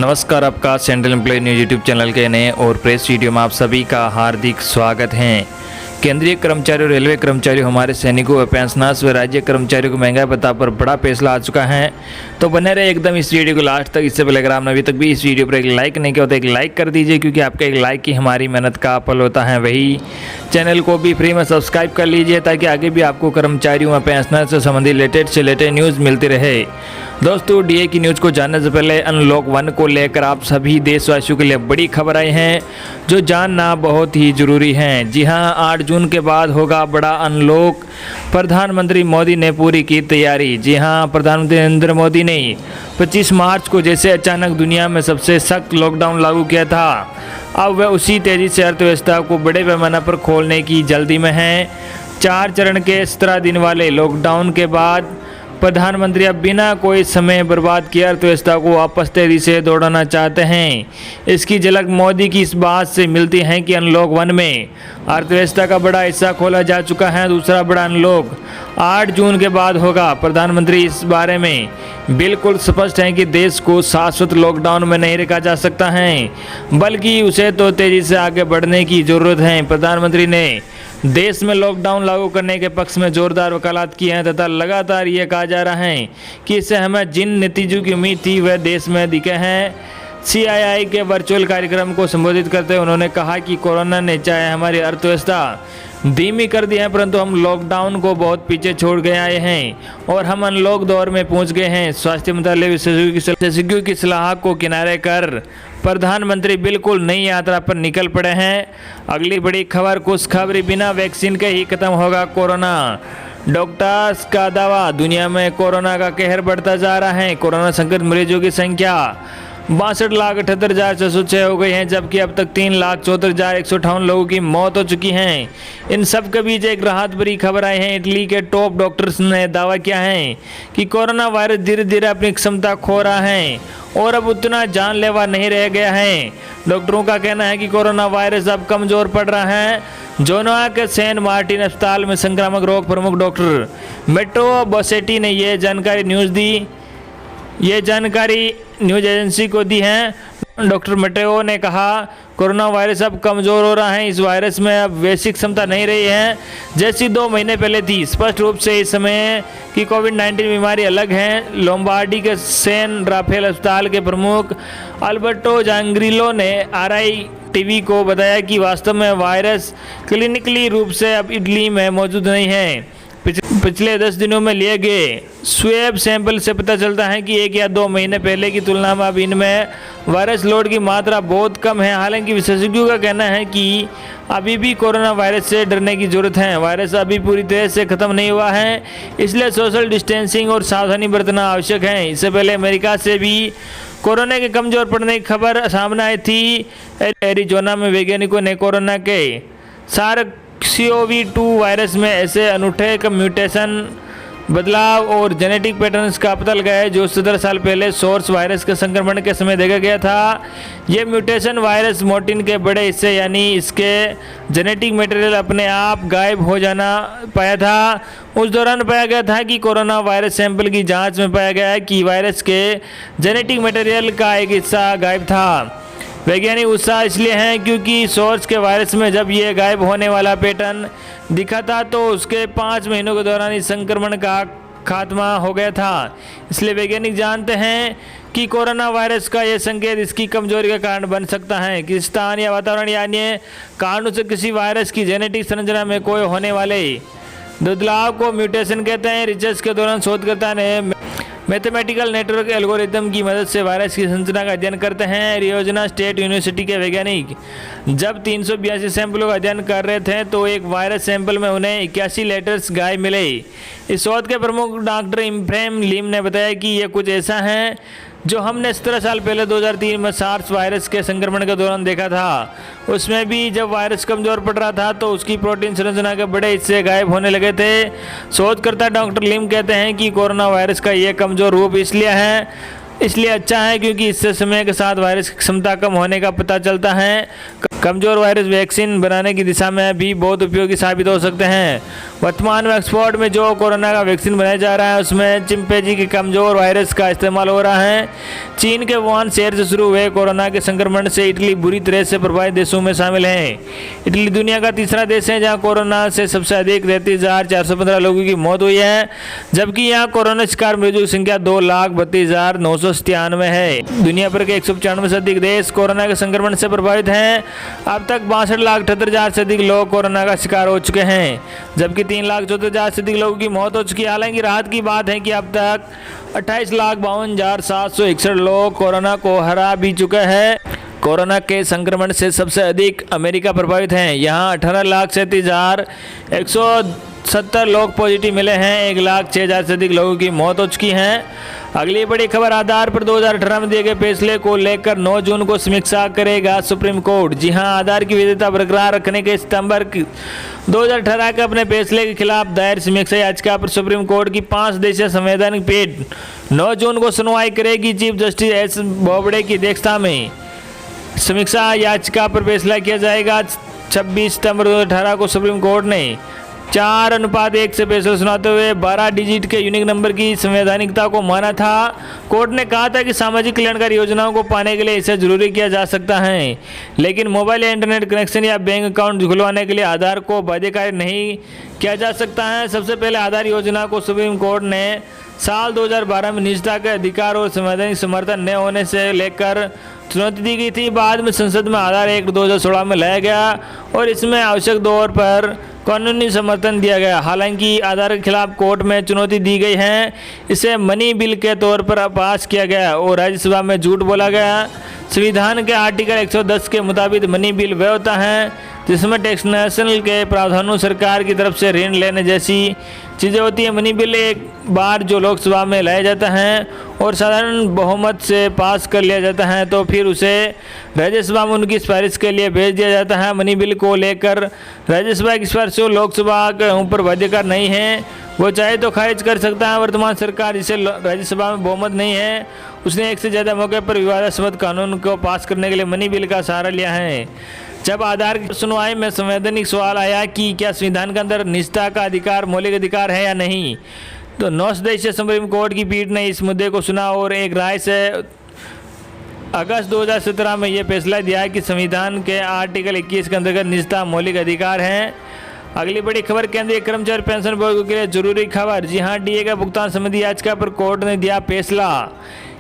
नमस्कार, आपका central employ news YouTube channel के नए और प्रेस वीडियो में आप सभी का हार्दिक स्वागत है। केंद्रीय कर्मचारियों, रेलवे कर्मचारियों, हमारे सैनिकों व पेंशनर्स व राज्य कर्मचारियों को महंगाई भत्ता पर बड़ा फैसला आ चुका है। तो बने रहे एकदम इस वीडियो को लास्ट तक। इससे पहले अगर आपने अभी तक भी इस वीडियो पर एक लाइक नहीं किया तो एक लाइक कर दीजिए, क्योंकि आपका एक लाइक ही हमारी मेहनत का फल होता है। वही चैनल को भी फ्री में सब्सक्राइब कर लीजिए, ताकि आगे भी आपको कर्मचारियों व पेंशनर्स से संबंधित लेटेस्ट न्यूज़ मिलती रहे। दोस्तों, डीए की न्यूज़ को जानने से पहले अनलॉक 1 को लेकर आप सभी देशवासियों के लिए बड़ी खबर आई है, जो जानना बहुत ही जरूरी है। जी हां, 8 जून के बाद होगा बड़ा अनलॉक। प्रधानमंत्री मोदी ने पूरी की तैयारी। जी हां, प्रधानमंत्री नरेंद्र मोदी ने 25 मार्च को जैसे अचानक दुनिया में सबसे सख्त लॉकडाउन लागू किया था, अब वह उसी तेजी से अर्थव्यवस्था को बड़े पैमाने पर खोलने की जल्दी में है। 4 चरण के 17 दिन वाले लॉकडाउन के बाद प्रधानमंत्री अब बिना कोई समय बर्बाद किए अर्थव्यवस्था को वापस तेजी से दौड़ाना चाहते हैं। इसकी झलक मोदी की इस बात से मिलती है कि अनलॉक 1 में अर्थव्यवस्था का बड़ा हिस्सा खोला जा चुका है। दूसरा बड़ा अनलॉक 8 जून के बाद होगा। प्रधानमंत्री इस बारे में बिल्कुल स्पष्ट हैं कि देश को शाश्वत लॉकडाउन में नहीं रखा जा सकता है, बल्कि उसे तो तेजी से आगे बढ़ने की जरूरत है। प्रधानमंत्री ने देश में लॉकडाउन लागू करने के पक्ष में जोरदार वकालत की है, तथा लगातार ये कहा जा रहा है कि इससे हमें जिन नतीजों की उम्मीद थी वह देश में दिखे हैं। CII के वर्चुअल कार्यक्रम को संबोधित करते हुए उन्होंने कहा कि कोरोना ने चाहे हमारी अर्थव्यवस्था धीमी कर दी है, परंतु हम लॉकडाउन को बहुत पीछे छोड़ गए आए हैं और हम अनलॉक दौर में पहुंच गए हैं। स्वास्थ्य मंत्रालय विशेषज्ञों की सलाह को किनारे कर प्रधानमंत्री बिल्कुल नई यात्रा पर निकल पड़े हैं। अगली बड़ी खबर, खुशखबरी, बिना वैक्सीन के ही खत्म होगा कोरोना। डॉक्टर्स का दावा, दुनिया में कोरोना का कहर बढ़ता जा रहा है। कोरोना संक्रमित मरीजों की संख्या 62,78,606 हो गई हैं, जबकि अब तक 3,74,158 लोगों की मौत हो चुकी है। इन सब के बीच एक राहत भरी खबर आई है। इटली के टॉप डॉक्टर्स ने दावा किया है कि कोरोना वायरस धीरे धीरे अपनी क्षमता खो रहा है और अब उतना जानलेवा नहीं रह गया है। डॉक्टरों का कहना है कि कोरोना वायरस अब कमजोर पड़ रहा है। जोनोआ के सेंट मार्टिन अस्पताल में संक्रामक रोग प्रमुख डॉक्टर मेट्रो बोसेटी ने ये जानकारी न्यूज एजेंसी को दी है। डॉक्टर मेटेओ ने कहा, कोरोना वायरस अब कमज़ोर हो रहा है। इस वायरस में अब वैश्विक क्षमता नहीं रही है जैसी 2 महीने पहले थी। स्पष्ट रूप से इस समय की कोविड-19 बीमारी अलग है। लोम्बार्डी के सैन राफेल अस्पताल के प्रमुख अल्बर्टो जांग्रिलो ने RI-TV को बताया कि वास्तव में वायरस क्लिनिकली रूप से अब इटली में मौजूद नहीं है। पिछले 10 दिनों में लिए गए स्वैब सैंपल से पता चलता है कि 1 या 2 महीने पहले की तुलना में अब इनमें वायरस लोड की मात्रा बहुत कम है। हालांकि विशेषज्ञों का कहना है कि अभी भी कोरोना वायरस से डरने की जरूरत है। वायरस अभी पूरी तरह से खत्म नहीं हुआ है, इसलिए सोशल डिस्टेंसिंग और सावधानी बरतना आवश्यक है। इससे पहले अमेरिका से भी कोरोना के कमजोर पड़ने की खबर सामने आई थी। एरिजोना में वैज्ञानिकों ने कोरोना के SARS-CoV-2 वायरस में ऐसे अनूठे म्यूटेशन, बदलाव और जेनेटिक पैटर्न्स का पता लगाया है जो 17 साल पहले सोर्स वायरस के संक्रमण के समय देखा गया था। ये म्यूटेशन वायरस मोटिन के बड़े हिस्से यानी इसके जेनेटिक मटेरियल अपने आप गायब हो जाना पाया था। उस दौरान पाया गया था कि कोरोना वायरस सैंपल की जांच में पाया गया कि वायरस के जेनेटिक मटेरियल का एक हिस्सा गायब था। वैज्ञानिक उत्साह इसलिए हैं क्योंकि सोर्स के वायरस में जब ये गायब होने वाला पैटर्न दिखा था तो उसके 5 महीनों के दौरान इस संक्रमण का खात्मा हो गया था। इसलिए वैज्ञानिक जानते हैं कि कोरोना वायरस का यह संकेत इसकी कमजोरी का कारण बन सकता है। किसी स्थान या वातावरण या अन्य कारणों से किसी वायरस की जेनेटिक संरचना में कोई होने वाले बदलाव को म्यूटेशन कहते हैं। रिसर्च के दौरान शोधकर्ता ने मैथमेटिकल नेटवर्क एल्गोरिथम की मदद से वायरस की संरचना का अध्ययन करते हैं। एरिजोना स्टेट यूनिवर्सिटी के वैज्ञानिक जब 382 सैंपलों का अध्ययन कर रहे थे तो एक वायरस सैंपल में उन्हें 81 लेटर्स गायब मिले। इस शोध के प्रमुख डॉक्टर इब्राहिम लीम ने बताया कि यह कुछ ऐसा है जो हमने 17 साल पहले 2003 में सार्स वायरस के संक्रमण के दौरान देखा था। उसमें भी जब वायरस कमजोर पड़ रहा था तो उसकी प्रोटीन संरचना के बड़े हिस्से गायब होने लगे थे। शोधकर्ता डॉक्टर लिम कहते हैं कि कोरोना वायरस का यह कमजोर रूप इसलिए अच्छा है क्योंकि इससे समय के साथ वायरस की क्षमता कम होने का पता चलता है। कमज़ोर वायरस वैक्सीन बनाने की दिशा में भी बहुत उपयोगी साबित हो सकते हैं। वर्तमान में ऑक्सफोर्ड में जो कोरोना का वैक्सीन बनाया जा रहा है उसमें चिंपैंजी के कमज़ोर वायरस का इस्तेमाल हो रहा है। चीन के वुहान शहर से शुरू हुए कोरोना के संक्रमण से इटली बुरी तरह से प्रभावित देशों में शामिल है। इटली दुनिया का तीसरा देश है जहां कोरोना से सबसे अधिक 33,415 लोगों की मौत हुई है, जबकि यहां कोरोना शिकार मरीजों की संख्या 2,32,997 है। दुनिया भर के 195 से अधिक देश कोरोना के संक्रमण से प्रभावित हैं। अब तक 62,78,000 से अधिक लोग कोरोना का शिकार हो चुके हैं, जबकि 3,74,000 से अधिक लोगों की मौत हो चुकी है। हालांकि राहत की बात है कि अब तक 28,52,761 लोग कोरोना को हरा भी चुके हैं। कोरोना के संक्रमण से सबसे अधिक अमेरिका प्रभावित हैं। यहाँ 18,37,170 लोग पॉजिटिव मिले हैं। 1,06,000 से अधिक लोगों की मौत हो चुकी है। अगली बड़ी खबर, आधार पर 2018 में दिए गए फैसले को लेकर 9 जून को समीक्षा करेगा सुप्रीम कोर्ट। जी हां, आधार की वैधता बरकरार रखने के सितंबर 2018 के अपने फैसले के खिलाफ दायर समीक्षा याचिका पर सुप्रीम कोर्ट की 5 सदस्यीय संवैधानिक पीठ 9 जून को सुनवाई करेगी। चीफ जस्टिस एस बोबडे की अध्यक्षता में समीक्षा याचिका पर फैसला किया जाएगा। 26 सितंबर 2018 को सुप्रीम कोर्ट ने 4:1 से फैसला सुनाते हुए 12 डिजिट के यूनिक नंबर की संवैधानिकता को माना था। कोर्ट ने कहा था कि सामाजिक कल्याणकारी योजनाओं को पाने के लिए इसे जरूरी किया जा सकता है, लेकिन मोबाइल या इंटरनेट कनेक्शन या बैंक अकाउंट खुलवाने के लिए आधार को बाध्यकारी नहीं किया जा सकता है। सबसे पहले आधार योजना को सुप्रीम कोर्ट ने साल 2012 में निजता के अधिकार और संवैधानिक समर्थन न होने से लेकर चुनौती दी गई थी। बाद में संसद में आधार एक्ट 2016 में लाया गया और इसमें आवश्यक तौर पर कानूनी समर्थन दिया गया। हालांकि आधार के खिलाफ कोर्ट में चुनौती दी गई है। इसे मनी बिल के तौर पर पास किया गया और राज्यसभा में झूठ बोला गया। संविधान के आर्टिकल 110 के मुताबिक मनी बिल वह होता है जिसमें टैक्सेशन के प्रावधानों, सरकार की तरफ से ऋण लेने जैसी चीज़ें होती हैं। मनी बिल एक बार जो लोकसभा में लाया जाता है और साधारण बहुमत से पास कर लिया जाता है तो फिर उसे राज्यसभा में उनकी सिफारिश के लिए भेज दिया जाता है। मनी बिल को लेकर राज्यसभा की सिफारिश लोकसभा के ऊपर बाध्यकारी नहीं है, वो चाहे तो खारिज कर सकता है। वर्तमान सरकार जिसे राज्यसभा में बहुमत नहीं है उसने एक से ज़्यादा मौके पर विवादास्पद कानून को पास करने के लिए मनी बिल का सहारा लिया है। जब आधार की सुनवाई में संवैधानिक सवाल आया कि क्या संविधान के अंदर निजता का अधिकार मौलिक अधिकार है या नहीं, तो 9 सदस्यीय सुप्रीम कोर्ट की पीठ ने इस मुद्दे को सुना और एक राय से अगस्त 2017 में यह फैसला दिया कि संविधान के आर्टिकल 21 के अंतर्गत निजता मौलिक अधिकार है। अगली बड़ी खबर, केंद्रीय कर्मचारी पेंशन बोर्ड के लिए जरूरी खबर। जी हां, डीए का भुगतान संबंधी याचिका पर कोर्ट ने दिया फैसला।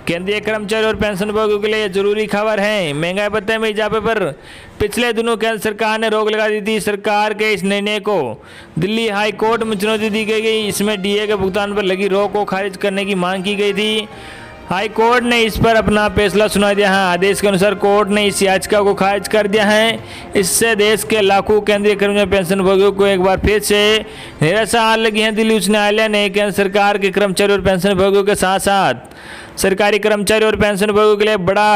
केंद्रीय कर्मचारी और पेंशन भोगियों के लिए जरूरी खबर है। महंगाई भत्ते में इजाफे पर पिछले दिनों केंद्र सरकार ने रोक लगा दी थी। सरकार के इस निर्णय को दिल्ली हाई कोर्ट में चुनौती दी गई। इसमें डीए के भुगतान पर लगी रोक को खारिज करने की मांग की गई थी। हाई कोर्ट ने इस पर अपना फैसला सुना दिया है। आदेश के अनुसार कोर्ट ने इस याचिका को खारिज कर दिया है। इससे देश के लाखों केंद्रीय कर्मचारी पेंशन भोगियों को एक बार फिर से निराशा आने लगी है। दिल्ली उच्च न्यायालय ने केंद्र सरकार के कर्मचारी और पेंशन भोगियों के साथ साथ सरकारी कर्मचारी और पेंशन भोगियों के लिए बढ़ा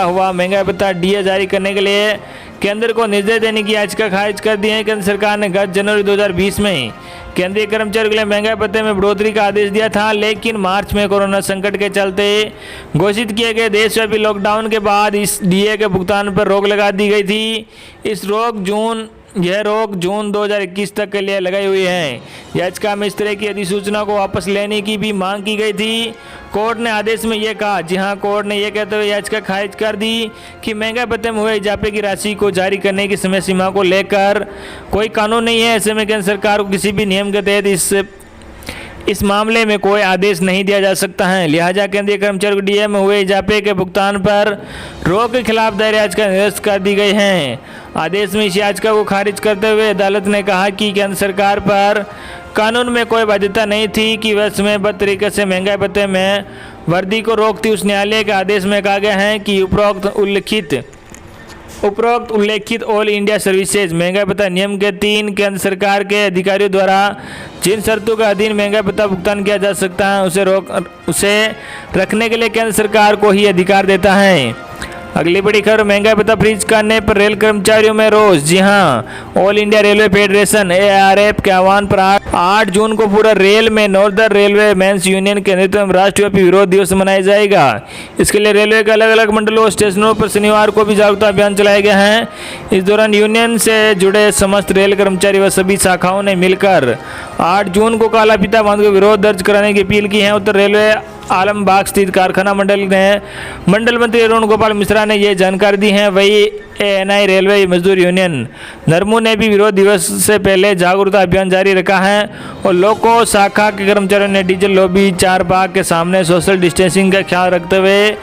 हुआ महंगाई भत्ता डीए जारी करने के लिए केंद्र को निर्देश देने की याचिका खारिज कर दी है। केंद्र सरकार ने गत जनवरी 2020 में केंद्रीय कर्मचारियों के लिए महंगाई भत्ते में बढ़ोतरी का आदेश दिया था, लेकिन मार्च में कोरोना संकट के चलते घोषित किए गए देशव्यापी लॉकडाउन के बाद इस डीए के भुगतान पर रोक लगा दी गई थी। यह रोक जून 2021 तक के लिए लगाई हुई है। याचिका में इस तरह की अधिसूचना को वापस लेने की भी मांग की गई थी। कोर्ट ने आदेश में यह कहा, जी हां, कोर्ट ने यह कहते हुए याचिका खारिज कर दी कि महंगाई भत्ते में हुए इजाफे की राशि को जारी करने की समय सीमा को लेकर कोई कानून नहीं है। ऐसे में केंद्र सरकार को किसी भी नियम के तहत इस मामले में कोई आदेश नहीं दिया जा सकता है। लिहाजा केंद्रीय कर्मचारी को डीए में हुए इजाफे के भुगतान पर रोक के खिलाफ दायर याचिका निरस्त कर दी गई है। आदेश में इस याचिका को खारिज करते हुए अदालत ने कहा कि केंद्र सरकार पर कानून में कोई बाध्यता नहीं थी कि वह समयबद्ध तरीके से महंगाई भत्ते में वृद्धि को रोकती। उस न्यायालय के आदेश में कहा गया है कि उपरोक्त उल्लेखित ऑल इंडिया सर्विसेज महंगाई भत्ता नियम के 3 केंद्र सरकार के अधिकारियों द्वारा जिन शर्तों के अधीन महंगाई भत्ता भुगतान किया जा सकता है उसे रखने के लिए केंद्र सरकार को ही अधिकार देता है। अगली बड़ी खबर, महंगाई भत्ता फ्रीज करने पर रेल कर्मचारियों में रोष। जी हां, all India railway federation ARF के आह्वान पर 8 जून को पूरा रेल में नॉर्दर्न रेलवे मेंस यूनियन के नेतृत्व में राष्ट्रव्यापी विरोध दिवस मनाया जाएगा। इसके लिए रेलवे के अलग अलग मंडलों और स्टेशनों पर शनिवार को भी जागरूकता अभियान चलाए गए हैं। इस दौरान यूनियन से जुड़े समस्त रेल कर्मचारी व सभी शाखाओं ने मिलकर 8 जून को काला फीता बांधकर विरोध दर्ज कराने की अपील की है। उत्तर रेलवे आलमबाग स्थित कारखाना मंडल ने मंडल मंत्री अरुण गोपाल मिश्रा ने यह जानकारी दी है। वही ANI रेलवे मजदूर यूनियन नरमू ने भी विरोध दिवस से पहले जागरूकता अभियान जारी रखा है और लोको शाखा के कर्मचारियों ने डीजल लॉबी 4 बाग के सामने सोशल डिस्टेंसिंग का ख्याल रखते हुए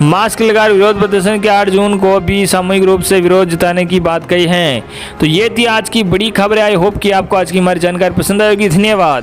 मास्क लगाकर विरोध प्रदर्शन के 8 जून को भी सामूहिक रूप से विरोध जताने की बात कही है। तो ये थी आज की बड़ी खबर। आई होप कि आपको आज की हमारी जानकारी पसंद आएगी। धन्यवाद।